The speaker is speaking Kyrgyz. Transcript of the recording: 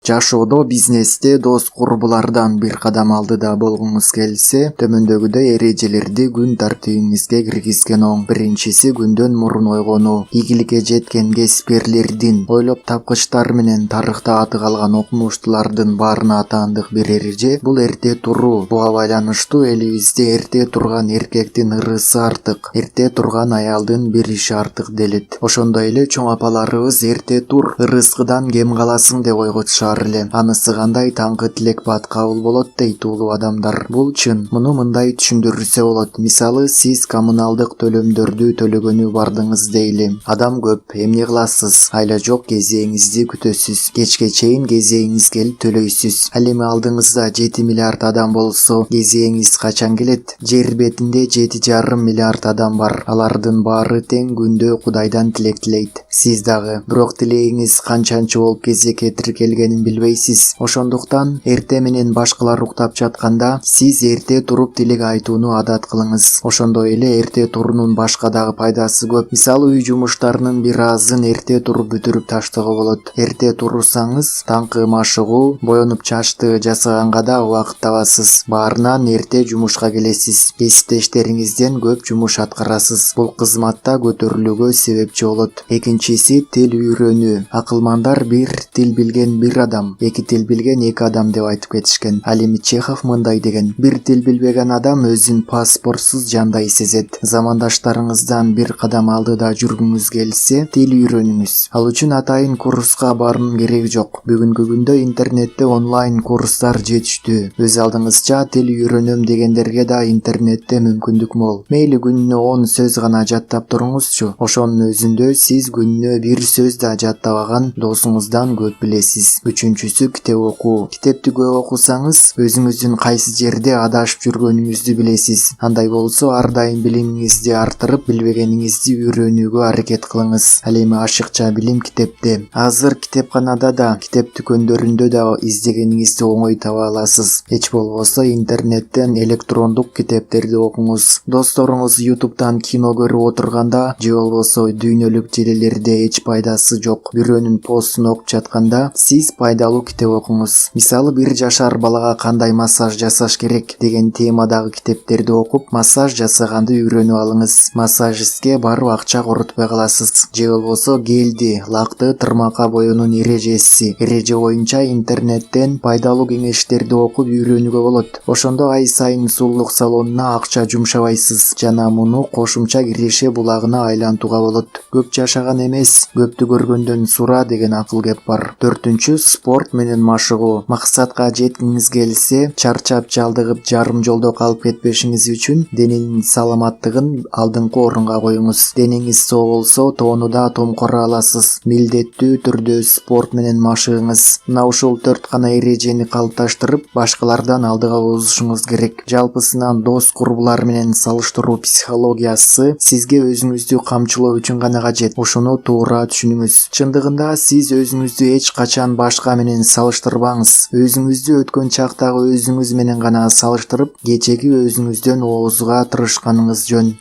Жашоодо бизнесте дос курбулардан бир кадам алдыда болгуңуз келсе, төмөндөгүдөй эрежелерди күн тартибиңизге киргизген оң. Биринчиси күндөн мурун ойгонуу. Ийгиликке жеткен кесипкерлердин, ойлоп тапкычтар менен тарыхта аты калган окумуштуулардын баарына атаандык бир эреже бул эрте туруу. Буга байланыштуу элибизде эрте турган эркектин ырысы артык, эрте турган аялдын бир иши артык делет. Ошондой эле чоң апаларыбыз эрте тур, ырыскыдан кем каласың деп ойготушар эле. Анысы кандай таңкы тилек бат кабыл болот дейт улуу адамдар. Бул чын. Муну мындай түшүндүрүлсө болот. Мисалы, сиз коммуналдык төлөмдөрдү төлөгөнү бардыңыз дейли. Адам көп, эмне кыласыз? Айла жок кезегиңизди күтөсүз. Кечке чейин кезегиңиз келип төлөйсүз. Ал эми алдыңызда 7 миллиард адам болсо, кезегиңиз качан келет? Жер бетинде 7,5 миллиард адам бар. Алардын баары тең күндө Кудайдан тилек тилейт. Сиз дагы. Бирок тилегиңиз канчанчы болуп кезекке тиркелгенин билбейсиз. Ошондуктан эрте менен башкалар уктап жатканда сиз эрте туруп тилек айтууну адат кылыңыз. Ошондой эле эрте туруунун башка дагы пайдасы көп. Мисалы, үй жумуштарынын бир азын эрте туруп бүтүрүп таштоого болот. Эрте турсаңыз, таңкы машыгуу, боенуп чачты жасаганга да убакыт табасыз. Баарынан эрте жумушка келесиз. Кесиптештериңизден көп жумуш аткарасыз. Бул кызматта көтөрүлүүгө себепчи болот. Экинчиси тил үйрөнүү. Акылмандар бир тил билген бир адам, эки тил билген эки адам деп айтып кетишкен. Ал эми Чехов мындай деген: бир тил билбеген адам өзүн паспортсуз жандай сезет. Замандаштарыңыздан бир кадам алдыда жүргүңүз келсе, тил үйрөнүңүз. Ал үчүн атайын курска баруунун кереги жок. Бүгүнкү күндө интернетте онлайн курстар жетиштүү. Өз алдыңызча тил үйрөнөм дегендерге да интернетте мүмкүндүк мол. Мейли күнүнө 10 сөз гана жаттап туруңузчу. Ошонун өзүндө сиз күнүнө бир сөз да жаттабаган досуңуздан көп билесиз. Үчүнчүсү китеп окуу. Китепти көп окусаңыз, өзүңүздүн кайсы жерде адашып жүргөнүңүздү билесиз. Андай болсо ар дайым билимиңизди арттырып, билбегениңизди үйрөнүүгө аракет кылыңыз. Ал эми ашыкча билим китепте. Азыр китепканада да, китеп дүкөндөрүндө да издегениңизди оңой таба аласыз. Эч болбосо интернеттен электрондук китептерди окуңуз. Досторуңуз YouTube'дан кино көрүп отурганда же болбосо дүйнөлүк желелерде эч пайдасы жок бирөөнүн постун окуп жатканда сиз пайдалуу китеп окуңуз. Мисалы, 1 жашар балага кандай массаж жасаш керек деген темадагы китептерди окуп, массаж жасаганды үйрөнүп алыңыз. Массажистке барып акча коротпой каласыз. Же болбосо гелди, лакты тырмакка боюунун эрежеси. Эреже боюнча интернеттен пайдалуу кеңештерди окуп үйрөнүүгө болот. Ошондо ай сайын сулуулук салонуна акча жумшабайсыз жана муну кошумча киреше булагына айлантууга болот. Көп жашаган эмес, көптү көргөндөн сура деген акыл кеп бар. 4-үнчү спорт менен машыгуу. Максатка жеткиңиз келсе, чарчап жалдыгып жарым жолдо калып кетпешиңиз үчүн дененин саламаттыгын алдыңкы орунга коюңуз. Денеңиз соо болсо, тоонуда томкора аласыз. Милдеттүү түрдө спорт менен машыгыңыз. Мына ушул 4 гана эрежени калыпташтырып, башкалардан алдыга озушуңуз керек. Жалпысынан дос курбулар менен салыштыруу психологиясы сизге өзүңүздү камчылоо үчүн гана кажет. Ушуну туура түшүнүңүз. Чындыгында сиз өзүңүздү эч качан башка менен салыштырбаңыз. Өзүңүздү өткөн чактагы өзүңүз менен гана салыштырып, кечеги өзүңүздөн оозуга тырышканыңыз жөн.